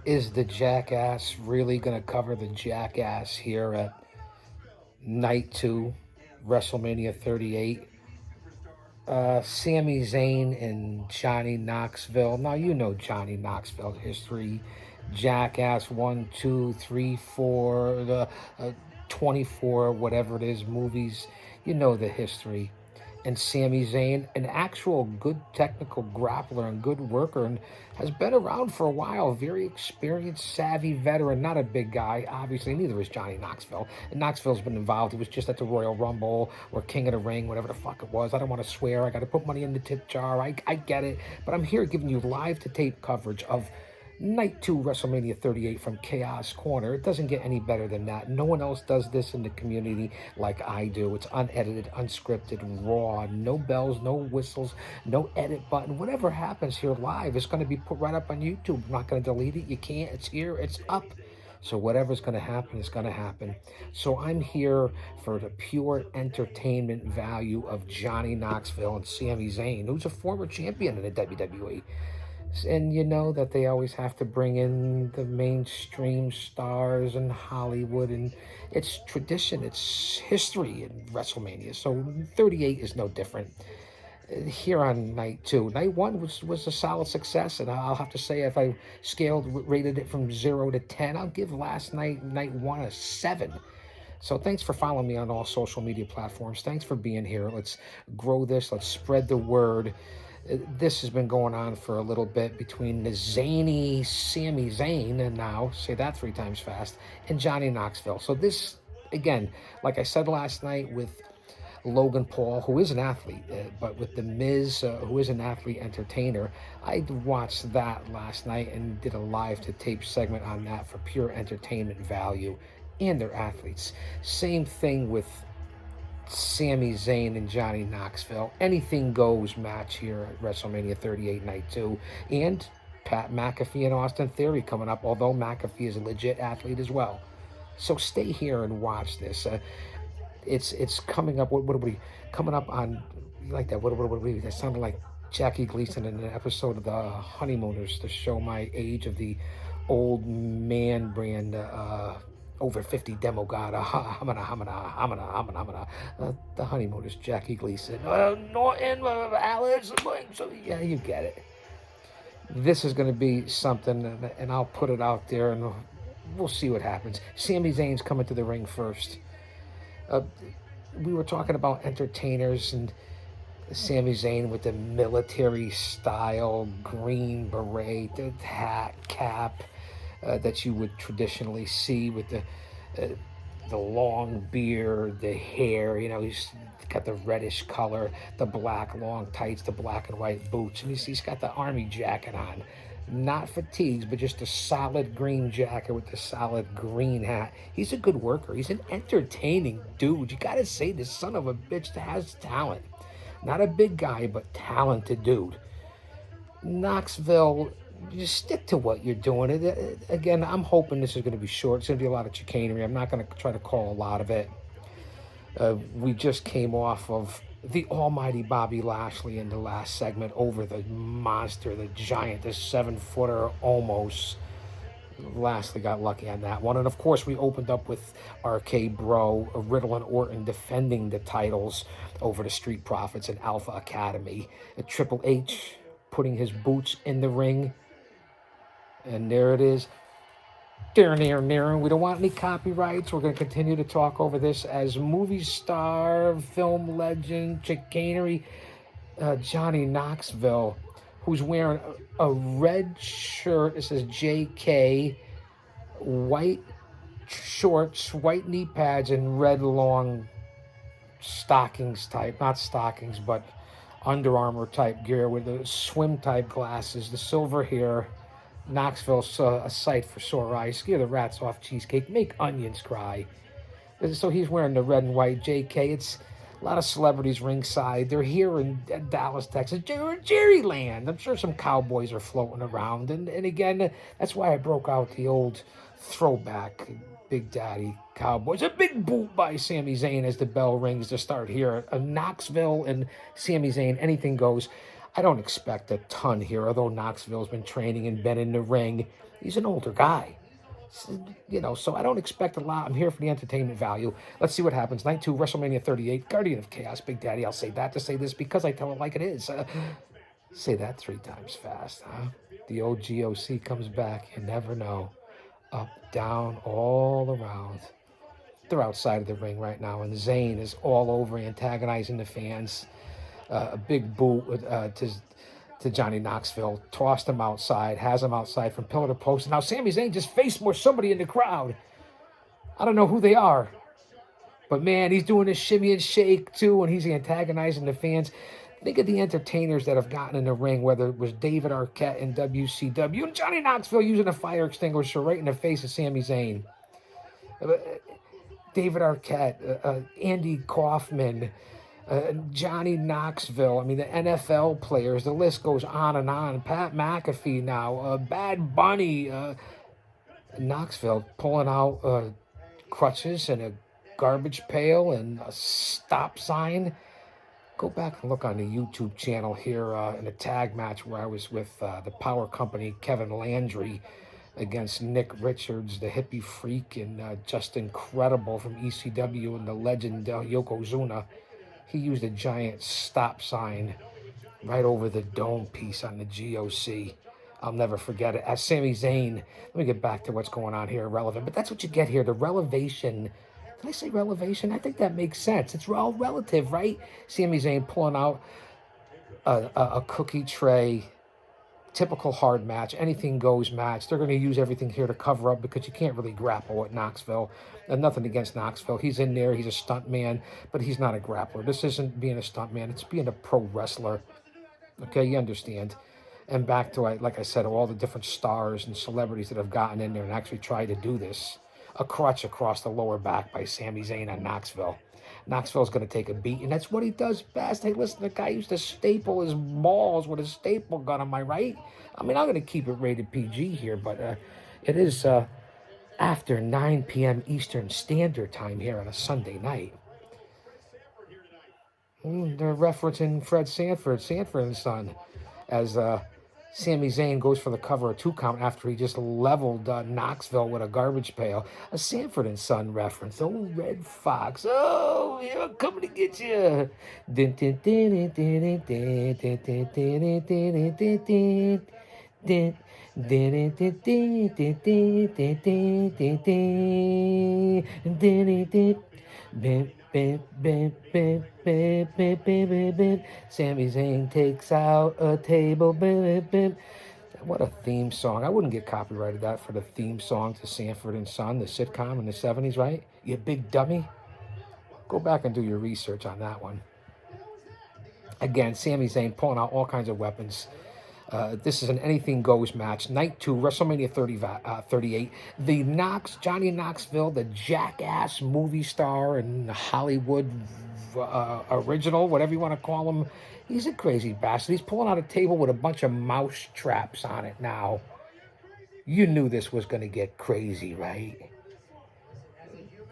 Is the Jackass really going to cover the Jackass here at night two, WrestleMania 38? Sami Zayn and Johnny Knoxville. Now, you know Johnny Knoxville history. Jackass 1, 2, 3, 4, the 24, whatever it is, movies. You know the history. And Sami Zayn, an actual good technical grappler and good worker, and has been around for a while. Very experienced, savvy veteran. Not a big guy, obviously. Neither is Johnny Knoxville. And Knoxville's been involved. He was just at the Royal Rumble or King of the Ring, whatever the fuck it was. I don't want to swear. I got to put money in the tip jar. I get it. But I'm here giving you live to tape coverage of Night 2 WrestleMania 38 from Chaos Corner. It doesn't get any better than that. No one else does this in the community like I do. It's unedited, unscripted, raw, no bells, no whistles, no edit button. Whatever happens here live is going to be put right up on YouTube. I'm not going to delete it. You can't. It's here. It's up. So whatever's going to happen is going to happen. So I'm here for the pure entertainment value of Johnny Knoxville and Sami Zayn, who's a former champion in the WWE. And you know that they always have to bring in the mainstream stars in Hollywood, and it's tradition, it's history in WrestleMania. So 38 is no different. Here on night two, night one was a solid success, and I'll have to say, if I rated it from 0 to 10, I'll give last night one, a 7. So thanks for following me on all social media platforms. Thanks for being here. Let's grow this. Let's spread the word. This has been going on for a little bit between the zany Sami Zayn, and now, say that 3 times fast, and Johnny Knoxville. So this, again, like I said last night with Logan Paul, who is an athlete, but with The Miz, who is an athlete entertainer, I watched that last night and did a live to tape segment on that for pure entertainment value, and their athletes. Same thing with Sami Zayn and Johnny Knoxville. Anything goes match here at WrestleMania 38 Night 2. And Pat McAfee and Austin Theory coming up, although McAfee is a legit athlete as well. So stay here and watch this. It's coming up. What are we coming up on? You like that? What that sounded like Jackie Gleason in an episode of the Honeymooners to show my age of the old man brand over 50 demo god, the Honeymooners, Jackie Gleason, Norton, Alice, so yeah, you get it. This is going to be something, and I'll put it out there, and we'll see what happens. Sami Zayn's coming to the ring first. We were talking about entertainers, and Sami Zayn with the military style green beret, the hat, cap, that you would traditionally see with the long beard, the hair. You know, he's got the reddish color, the black long tights, the black and white boots, and he's got the army jacket on. Not fatigues, but just a solid green jacket with the solid green hat. He's a good worker. He's an entertaining dude. You gotta say, this son of a bitch has talent. Not a big guy, but talented dude. Knoxville, just stick to what you're doing. Again, I'm hoping this is going to be short. It's going to be a lot of chicanery. I'm not going to try to call a lot of it. We just came off of the almighty Bobby Lashley in the last segment over the monster, the giant, the 7-footer almost. Lashley got lucky on that one. And of course, we opened up with RK Bro, Riddle and Orton defending the titles over the Street Profits and Alpha Academy. Triple H putting his boots in the ring. And there it is. We don't want any copyrights. We're going to continue to talk over this as movie star, film legend, chicanery, Johnny Knoxville, who's wearing a red shirt. It says JK, white shorts, white knee pads, and red long stockings type. Not stockings, but Under Armour type gear with the swim type glasses, the silver hair. Knoxville's a sight for sore eyes. Scare the rats off cheesecake. Make onions cry. So he's wearing the red and white JK. It's a lot of celebrities ringside. They're here in Dallas, Texas. Jerryland. I'm sure some cowboys are floating around. And again, that's why I broke out the old throwback Big Daddy Cowboys. A big boot by Sami Zayn as the bell rings to start here. Knoxville and Sami Zayn, anything goes. I don't expect a ton here, although Knoxville's been training and been in the ring. He's an older guy. So I don't expect a lot. I'm here for the entertainment value. Let's see what happens. Night 2, WrestleMania 38, Guardian of Chaos, Big Daddy. I'll say that to say this because I tell it like it is. Say that 3 times fast, huh? The old GOC comes back. You never know. Up, down, all around. They're outside of the ring right now, and Zayn is all over antagonizing the fans. A big boot to Johnny Knoxville, tossed him outside, has him outside from pillar to post. And now Sami Zayn just faced more somebody in the crowd. I don't know who they are, but man, he's doing this shimmy and shake too, and he's antagonizing the fans. Think of the entertainers that have gotten in the ring, whether it was David Arquette in WCW and Johnny Knoxville using a fire extinguisher right in the face of Sami Zayn. David Arquette, Andy Kaufman, Johnny Knoxville. I mean, the NFL players, the list goes on and on. Pat McAfee now, Bad Bunny, Knoxville pulling out crutches and a garbage pail and a stop sign. Go back and look on the YouTube channel here in a tag match where I was with the power company Kevin Landry against Nick Richards, the hippie freak, and just incredible from ECW and the legend Yokozuna. He used a giant stop sign right over the dome piece on the GOC. I'll never forget it. As Sami Zayn, let me get back to what's going on here, irrelevant. But that's what you get here, the relevation. Did I say relevation? I think that makes sense. It's all relative, right? Sami Zayn pulling out a cookie tray, typical hard match, anything goes match. They're going to use everything here to cover up because you can't really grapple with Knoxville. And nothing against Knoxville. He's in there. He's a stunt man, but he's not a grappler. This isn't being a stunt man. It's being a pro wrestler. Okay, you understand. And back to, like I said, all the different stars and celebrities that have gotten in there and actually tried to do this. A crutch across the lower back by Sami Zayn on Knoxville. Knoxville's going to take a beat, and that's what he does best. Hey, listen, the guy used to staple his balls with a staple gun, am I right? I mean, I'm going to keep it rated PG here, but it is after 9 p.m. Eastern Standard Time here on a Sunday night. They're referencing Fred Sanford and Son, as Sami Zayn goes for the cover of 2 count after he just leveled Knoxville with a garbage pail. A Sanford and Son reference. Oh, Red Fox. Oh, yeah, coming to get you. Sami Zayn takes out a table. What a theme song. I wouldn't get copyrighted that for the theme song to Sanford and Son, the sitcom in the 70s, right? You big dummy. Go back and do your research on that one. Again, Sami Zayn pulling out all kinds of weapons. This is an anything goes match. Night 2, WrestleMania 38. Johnny Knoxville, the jackass movie star and Hollywood original, whatever you want to call him. He's a crazy bastard. He's pulling out a table with a bunch of mouse traps on it now. You knew this was going to get crazy, right?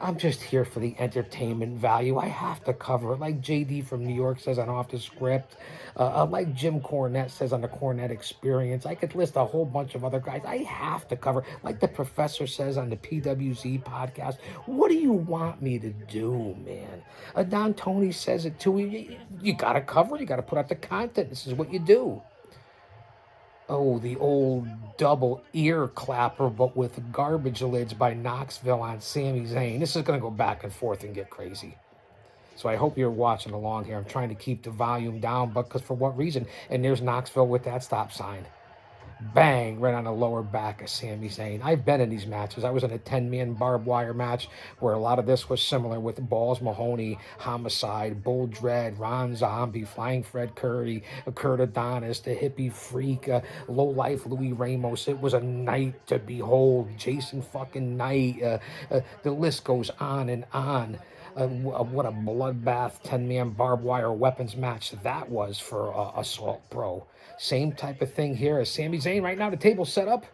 I'm just here for the entertainment value. I have to cover it. Like JD from New York says on Off the Script. Like Jim Cornette says on the Cornette Experience. I could list a whole bunch of other guys. I have to cover. Like the professor says on the PWZ podcast. What do you want me to do, man? Don Tony says it too. You got to cover. You got to put out the content. This is what you do. Oh, the old double ear clapper, but with garbage lids by Knoxville on Sami Zayn. This is going to go back and forth and get crazy. So I hope you're watching along here. I'm trying to keep the volume down, but because for what reason? And there's Knoxville with that stop sign. Bang, right on the lower back of Sami Zayn. I've been in these matches. I was in a 10-man barbed wire match where a lot of this was similar with Balls Mahoney, Homicide, Bull Dread, Ron Zombie, Flying Fred Curry, Kurt Adonis, the hippie freak, Low Life Louis Ramos. It was a night to behold. Jason fucking Knight. The list goes on and on. What a bloodbath 10-man barbed wire weapons match that was for Assault Pro. Same type of thing here as Sami Zayn right now. The table's set up.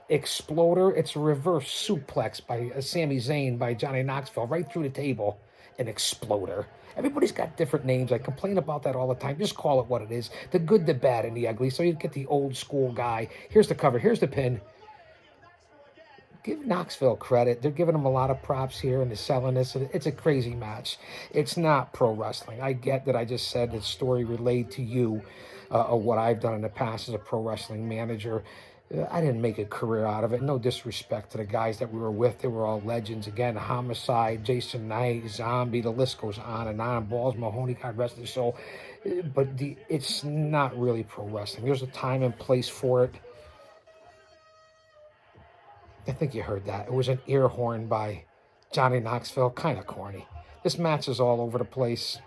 Exploder. It's a reverse suplex by Sami Zayn by Johnny Knoxville right through the table. an exploder. Everybody's got different names. I complain about that all the time. Just call it what it is. The good, the bad, and the ugly. So you get the old school guy. Here's the cover. Here's the pin. Give Knoxville credit. They're giving him a lot of props here and they're selling this. It's a crazy match. It's not pro wrestling. I get that I just said the story relayed to you of what I've done in the past as a pro wrestling manager. I didn't make a career out of it. No disrespect to the guys that we were with. They were all legends. Again, Homicide, Jason Knight, Zombie, the list goes on and on. Balls Mahoney, God rest his soul. But it's not really pro wrestling. There's a time and place for it. I think you heard that. It was an ear horn by Johnny Knoxville. Kind of corny. This match is all over the place.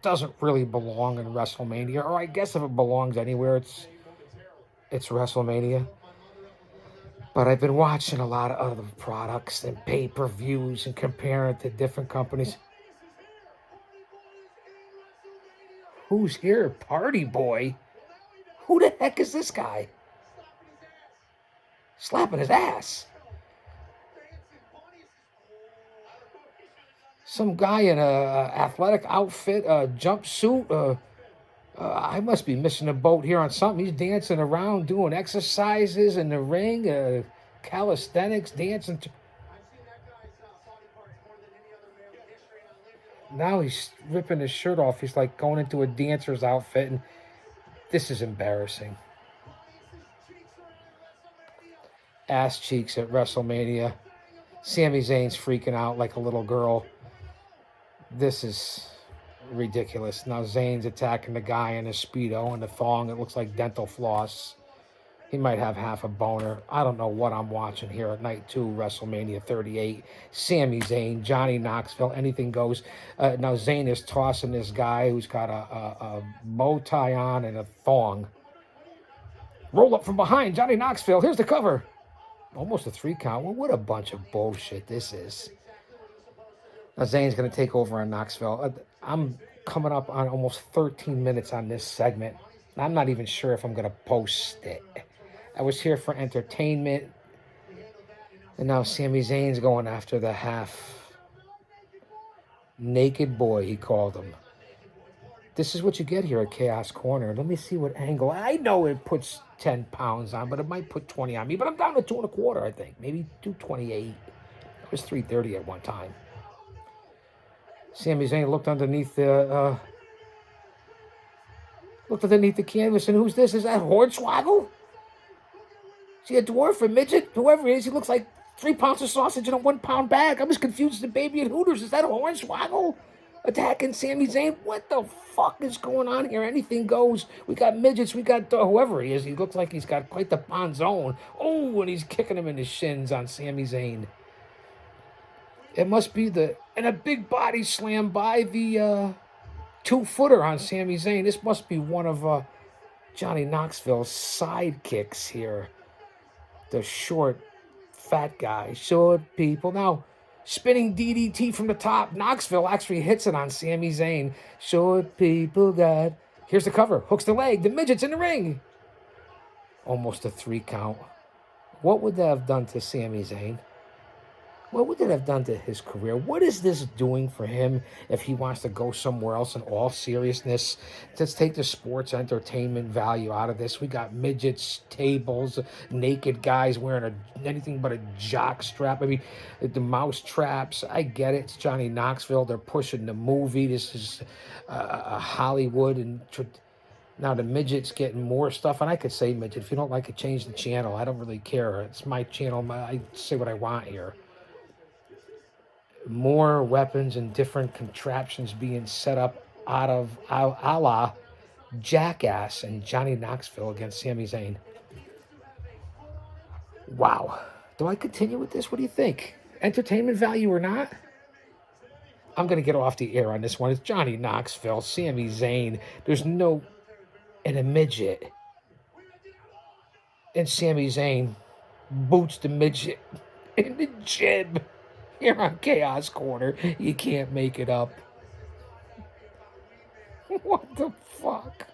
Doesn't really belong in WrestleMania. Or I guess if it belongs anywhere, it's WrestleMania. But I've been watching a lot of other products and pay-per-views and comparing it to different companies. Who's here? Party Boy? Who the heck is this guy? Slapping his ass. Some guy in a athletic outfit, a jumpsuit. I must be missing a boat here on something. He's dancing around, doing exercises in the ring, calisthenics, dancing. Now he's ripping his shirt off. He's like going into a dancer's outfit, and this is embarrassing. Ass cheeks at WrestleMania. Sami Zayn's freaking out like a little girl. This is ridiculous. Now Zayn's attacking the guy in a Speedo and the thong. It looks like dental floss. He might have half a boner. I don't know what I'm watching here at night 2, WrestleMania 38. Sami Zayn, Johnny Knoxville, anything goes. Now Zayn is tossing this guy who's got a bow tie on and a thong. Roll up from behind, Johnny Knoxville. Here's the cover. Almost a 3 count. Well, what a bunch of bullshit this is. Now Zayn's going to take over on Knoxville. I'm coming up on almost 13 minutes on this segment. I'm not even sure if I'm going to post it. I was here for entertainment. And now Sami Zayn's going after the half-naked boy, he called him. This is what you get here at Chaos Corner. Let me see what angle. I know it puts 10 pounds on, but it might put 20 on me. But I'm down to 2.25, I think. Maybe 228. It was 330 at one time. Sami Zayn looked underneath the canvas, and who's this? Is that Hornswoggle? Is he a dwarf, a midget? Whoever he is, he looks like 3 pounds of sausage in a 1 pound bag. I'm as confused as the baby at Hooters. Is that a Hornswoggle? Attacking Sami Zayn? What the fuck is going on here? Anything goes. We got midgets. We got whoever he is. He looks like he's got quite the panzone. Oh, and he's kicking him in the shins on Sami Zayn. It must be and a big body slam by the 2-footer on Sami Zayn. This must be one of Johnny Knoxville's sidekicks here. The short, fat guy. Short people. Now, spinning DDT from the top. Knoxville actually hits it on Sami Zayn. Short people got. Here's the cover. Hooks the leg. The midget's in the ring. Almost a 3 count. What would that have done to Sami Zayn? What would that have done to his career? What is this doing for him if he wants to go somewhere else in all seriousness? Let's take the sports entertainment value out of this. We got midgets, tables, naked guys wearing anything but a jock strap. I mean, the mouse traps. I get it. It's Johnny Knoxville. They're pushing the movie. This is Hollywood. And now the midget's getting more stuff. And I could say midget. If you don't like it, change the channel. I don't really care. It's my channel. I say what I want here. More weapons and different contraptions being set up out of a la Jackass and Johnny Knoxville against Sami Zayn. Wow. Do I continue with this? What do you think? Entertainment value or not? I'm going to get off the air on this one. It's Johnny Knoxville, Sami Zayn. There's no... And a midget. And Sami Zayn boots the midget in the jib. Here on Chaos Corner, you can't make it up. What the fuck?